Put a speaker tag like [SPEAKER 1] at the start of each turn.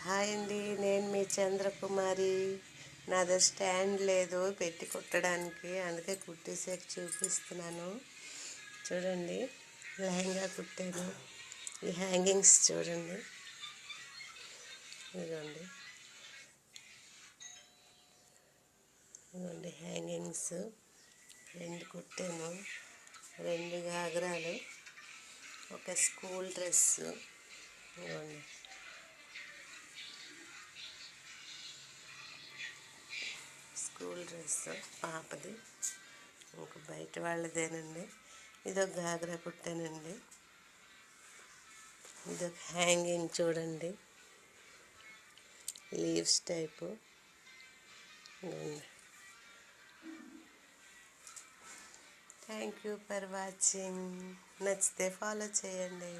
[SPEAKER 1] Hi అండి, నేను మీ చంద్రకుమారి. నా దగ్గర స్టాండ్ లేదు పెట్టి కుట్టడానికి, అందుకే కుట్టేసాక చూపిస్తున్నాను. చూడండి, లెహంగా కుట్టాను. ఈ హ్యాంగింగ్స్ చూడండి, ఇదిగోండి ఇదిగోండి హ్యాంగింగ్స్ 2 కుట్టాను. 2 గాగ్రాలు, ఒక స్కూల్ డ్రెస్సు. ఇదిగోండి, స్కూల్ డ్రెస్ పాపది, ఇంక బయట వాళ్ళదేనండి. ఇదొక గాగ్రా కుట్టానండి. ఇదొక హ్యాంగింగ్ చూడండి, leaves type. Thank you for watching. నచ్చితే ఫాలో చేయండి.